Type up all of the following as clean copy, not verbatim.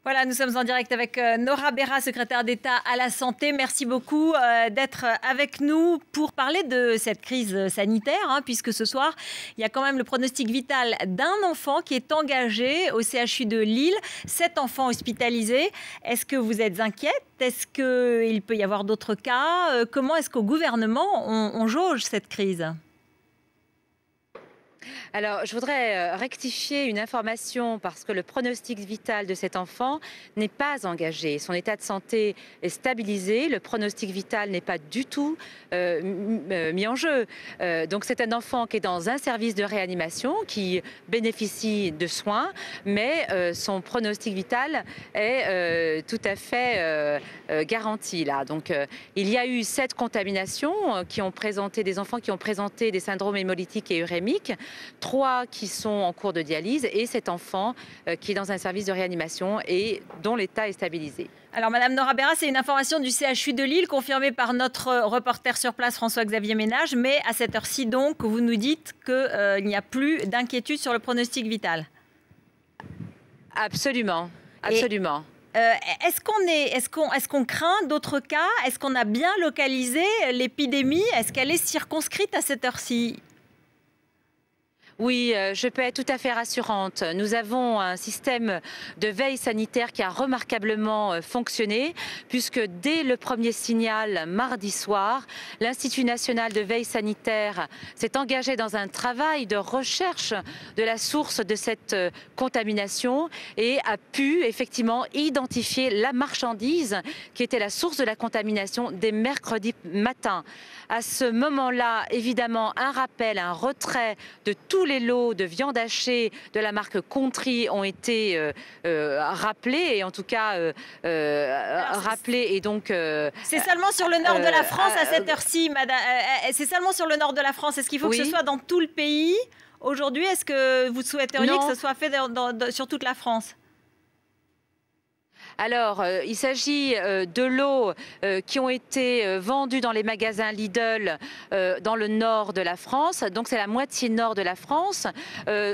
Voilà, nous sommes en direct avec Nora Berra, secrétaire d'État à la Santé. Merci beaucoup d'être avec nous pour parler de cette crise sanitaire, puisque ce soir, il y a quand même le pronostic vital d'un enfant qui est engagé au CHU de Lille. 7 enfants hospitalisés. Est-ce que vous êtes inquiète? Est-ce qu'il peut y avoir d'autres cas? Comment est-ce qu'au gouvernement, on jauge cette crise? Alors, je voudrais rectifier une information parce que le pronostic vital de cet enfant n'est pas engagé. Son état de santé est stabilisé. Le pronostic vital n'est pas du tout mis en jeu. Donc, c'est un enfant qui est dans un service de réanimation, qui bénéficie de soins, mais son pronostic vital est tout à fait garanti là. Donc, il y a eu 7 contaminations qui ont présenté des enfants qui ont présenté des syndromes hémolytiques et urémiques. 3 qui sont en cours de dialyse et cet enfant qui est dans un service de réanimation et dont l'état est stabilisé. Alors, Madame Nora Berra, c'est une information du CHU de Lille confirmée par notre reporter sur place François-Xavier Ménage. Mais à cette heure-ci, donc, vous nous dites qu'il n'y a plus d'inquiétude sur le pronostic vital. Absolument, absolument. Est-ce qu'on craint d'autres cas? Est-ce qu'on a bien localisé l'épidémie? Est-ce qu'elle est circonscrite à cette heure-ci? Oui, je peux être tout à fait rassurante. Nous avons un système de veille sanitaire qui a remarquablement fonctionné, puisque dès le premier signal, mardi soir, l'Institut national de veille sanitaire s'est engagé dans un travail de recherche de la source de cette contamination et a pu effectivement identifier la marchandise qui était la source de la contamination dès mercredi matin. À ce moment-là, évidemment, un rappel, un retrait de tous les lots de viande hachée de la marque Country ont été rappelés et en tout cas rappelés et donc c'est seulement sur le nord de la France à cette heure-ci, madame. C'est seulement sur le nord de la France. Est-ce qu'il faut que ce soit dans tout le pays aujourd'hui? Est-ce que vous souhaiteriez que ce soit fait sur toute la France? Alors, il s'agit de lots qui ont été vendus dans les magasins Lidl dans le nord de la France. Donc, c'est la moitié nord de la France.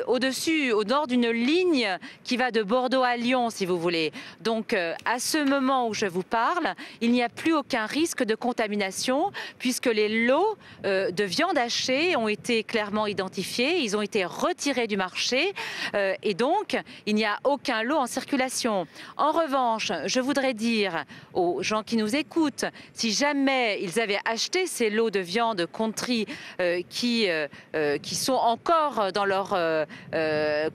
Au-dessus, au nord d'une ligne qui va de Bordeaux à Lyon, si vous voulez. Donc, à ce moment où je vous parle, il n'y a plus aucun risque de contamination puisque les lots de viande hachée ont été clairement identifiés. Ils ont été retirés du marché et donc, il n'y a aucun lot en circulation. En revanche, je voudrais dire aux gens qui nous écoutent, si jamais ils avaient acheté ces lots de viande Country qui sont encore dans leur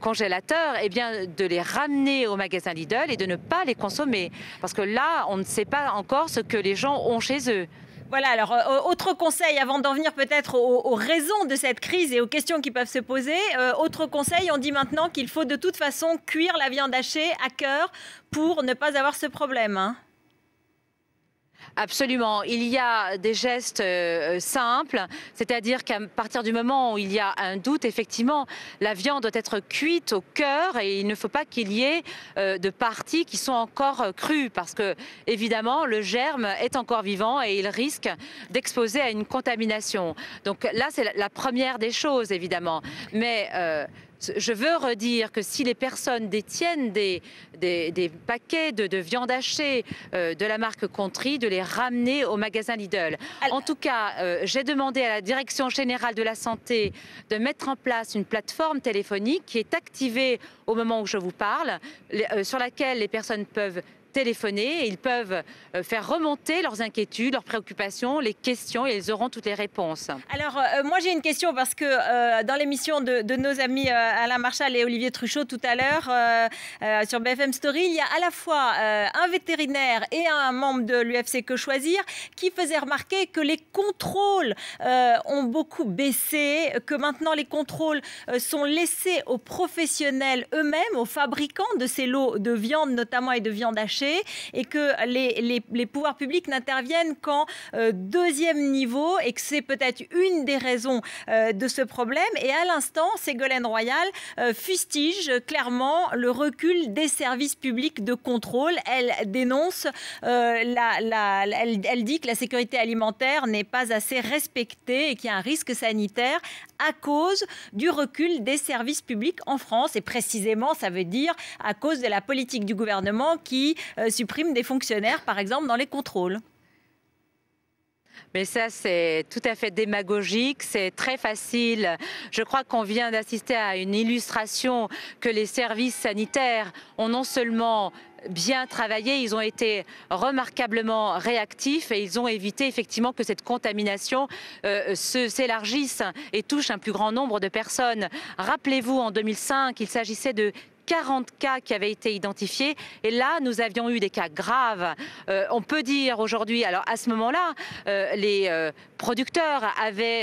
congélateur, eh bien de les ramener au magasin Lidl et de ne pas les consommer. Parce que là, on ne sait pas encore ce que les gens ont chez eux. Voilà, alors autre conseil avant d'en venir peut-être aux raisons de cette crise et aux questions qui peuvent se poser. Autre conseil, on dit maintenant qu'il faut de toute façon cuire la viande hachée à cœur pour ne pas avoir ce problème. Absolument. Il y a des gestes simples, c'est-à-dire qu'à partir du moment où il y a un doute, effectivement, la viande doit être cuite au cœur et il ne faut pas qu'il y ait de parties qui sont encore crues parce que, évidemment, le germe est encore vivant et il risque d'exposer à une contamination. Donc là, c'est la première des choses, évidemment. Mais je veux redire que si les personnes détiennent des paquets de viande hachée de la marque Country, de les ramener au magasin Lidl. En tout cas, j'ai demandé à la Direction générale de la santé de mettre en place une plateforme téléphonique qui est activée au moment où je vous parle, sur laquelle les personnes peuvent téléphoner, ils peuvent faire remonter leurs inquiétudes, leurs préoccupations, les questions et ils auront toutes les réponses. Alors, moi j'ai une question parce que dans l'émission de nos amis Alain Marchal et Olivier Truchot tout à l'heure sur BFM Story, il y a à la fois un vétérinaire et un membre de l'UFC Que Choisir qui faisaient remarquer que les contrôles ont beaucoup baissé, que maintenant les contrôles sont laissés aux professionnels eux-mêmes, aux fabricants de ces lots de viande notamment et de viande hachée. marché et que les pouvoirs publics n'interviennent qu'en deuxième niveau et que c'est peut-être une des raisons de ce problème. Et à l'instant, Ségolène Royal fustige clairement le recul des services publics de contrôle. Elle dénonce, elle dit que la sécurité alimentaire n'est pas assez respectée et qu'il y a un risque sanitaire à cause du recul des services publics en France. Et précisément, ça veut dire à cause de la politique du gouvernement qui supprime des fonctionnaires, par exemple, dans les contrôles. Mais ça, c'est tout à fait démagogique, c'est très facile. Je crois qu'on vient d'assister à une illustration que les services sanitaires ont non seulement bien travaillé, ils ont été remarquablement réactifs et ils ont évité effectivement que cette contamination s'élargisse et touche un plus grand nombre de personnes. Rappelez-vous, en 2005, il s'agissait de 40 cas qui avaient été identifiés et là nous avions eu des cas graves. On peut dire aujourd'hui, alors à ce moment-là, les producteurs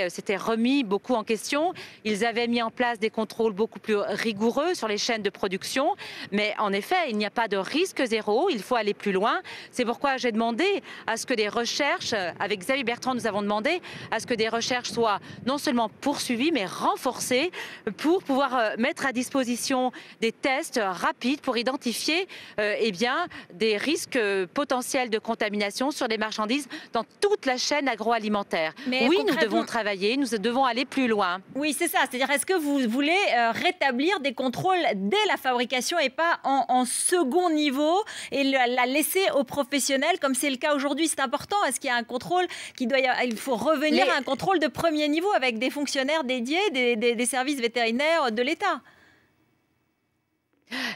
s'étaient remis beaucoup en question, ils avaient mis en place des contrôles beaucoup plus rigoureux sur les chaînes de production, mais en effet il n'y a pas de risque zéro, il faut aller plus loin. C'est pourquoi j'ai demandé à ce que des recherches, avec Xavier Bertrand nous avons demandé à ce que des recherches soient non seulement poursuivies mais renforcées pour pouvoir mettre à disposition des tests rapides pour identifier des risques potentiels de contamination sur les marchandises dans toute la chaîne agroalimentaire. Mais oui, nous devons travailler, nous devons aller plus loin. Oui, c'est ça. C'est-à-dire, est-ce que vous voulez rétablir des contrôles dès la fabrication et pas en second niveau et la laisser aux professionnels comme c'est le cas aujourd'hui? C'est important. Est-ce qu'il y a un contrôle il faut revenir à un contrôle de premier niveau avec des fonctionnaires dédiés, des services vétérinaires de l'État?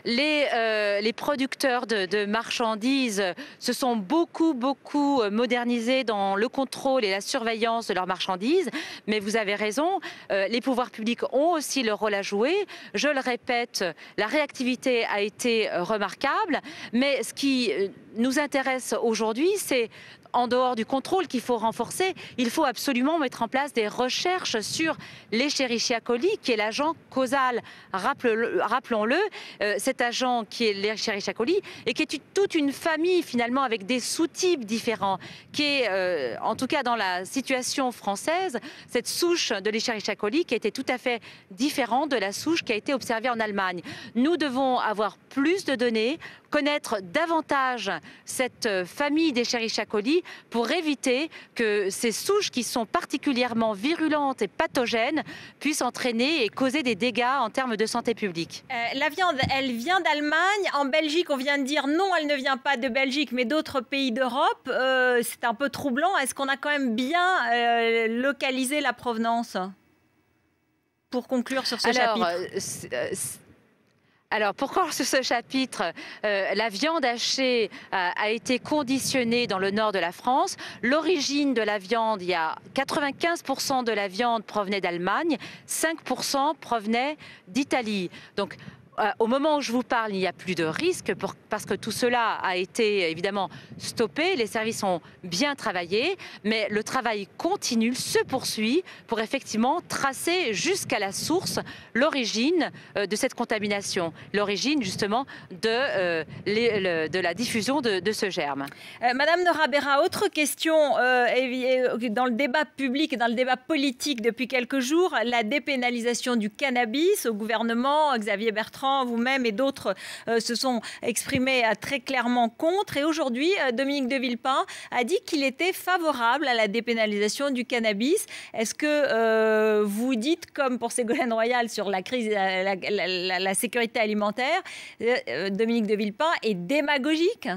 Les producteurs de marchandises se sont beaucoup modernisés dans le contrôle et la surveillance de leurs marchandises. Mais vous avez raison, les pouvoirs publics ont aussi leur rôle à jouer. Je le répète, la réactivité a été remarquable. Mais ce qui nous intéresse aujourd'hui, c'est en dehors du contrôle qu'il faut renforcer, il faut absolument mettre en place des recherches sur l'Escherichia coli, qui est l'agent causal. Rappelons-le, cet agent qui est l'Escherichia coli et qui est toute une famille finalement avec des sous-types différents, qui est en tout cas dans la situation française, cette souche de l'Escherichia coli qui était tout à fait différente de la souche qui a été observée en Allemagne. Nous devons avoir plus de données, connaître davantage cette famille d'Escherichia coli pour éviter que ces souches qui sont particulièrement virulentes et pathogènes puissent entraîner et causer des dégâts en termes de santé publique. La viande, elle vient d'Allemagne. En Belgique, on vient de dire non, elle ne vient pas de Belgique, mais d'autres pays d'Europe. C'est un peu troublant. Est-ce qu'on a quand même bien localisé la provenance? Pour conclure sur ce chapitre. Alors, pourquoi sur ce chapitre, la viande hachée a été conditionnée dans le nord de la France. L'origine de la viande, il y a 95% de la viande provenait d'Allemagne, 5% provenait d'Italie. Donc, au moment où je vous parle, il n'y a plus de risque parce que tout cela a été évidemment stoppé. Les services ont bien travaillé, mais le travail continue, se poursuit pour effectivement tracer jusqu'à la source l'origine de cette contamination, l'origine justement de la diffusion de ce germe. Madame Nora Berra, autre question dans le débat public et dans le débat politique depuis quelques jours, la dépénalisation du cannabis au gouvernement. Xavier Bertrand, vous-même et d'autres se sont exprimés très clairement contre. Et aujourd'hui, Dominique de Villepin a dit qu'il était favorable à la dépénalisation du cannabis. Est-ce que vous dites, comme pour Ségolène Royal sur la crise, la sécurité alimentaire, Dominique de Villepin est démagogique ?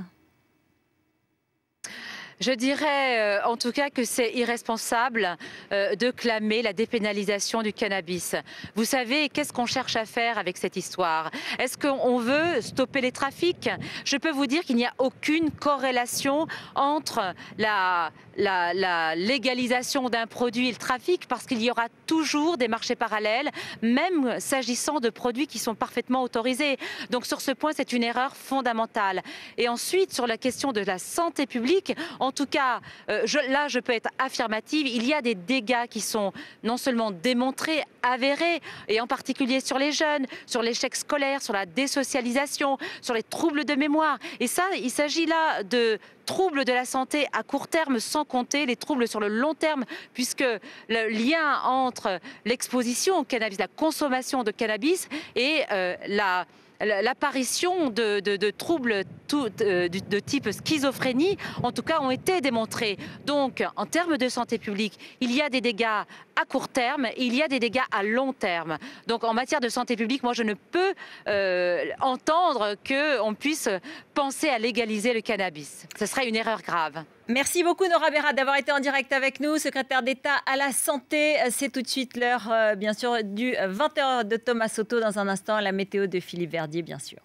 Je dirais en tout cas que c'est irresponsable de clamer la dépénalisation du cannabis. Vous savez, qu'est-ce qu'on cherche à faire avec cette histoire? Est-ce qu'on veut stopper les trafics? Je peux vous dire qu'il n'y a aucune corrélation entre la légalisation d'un produit et le trafic, parce qu'il y aura toujours des marchés parallèles, même s'agissant de produits qui sont parfaitement autorisés. Donc sur ce point, c'est une erreur fondamentale. Et ensuite, sur la question de la santé publique, en tout cas, là, je peux être affirmative, il y a des dégâts qui sont non seulement démontrés, avérés, et en particulier sur les jeunes, sur l'échec scolaire, sur la désocialisation, sur les troubles de mémoire. Et ça, il s'agit là de troubles de la santé à court terme, sans compter les troubles sur le long terme, puisque le lien entre l'exposition au cannabis, la consommation de cannabis et l'apparition de troubles de type schizophrénie, en tout cas, ont été démontrés. Donc, en termes de santé publique, il y a des dégâts à court terme et il y a des dégâts à long terme. Donc, en matière de santé publique, moi, je ne peux entendre qu'on puisse penser à légaliser le cannabis. Ce serait une erreur grave. Merci beaucoup Nora Berra d'avoir été en direct avec nous, secrétaire d'État à la santé. C'est tout de suite l'heure, bien sûr, du 20h de Thomas Soto. Dans un instant, la météo de Philippe Verdier, bien sûr.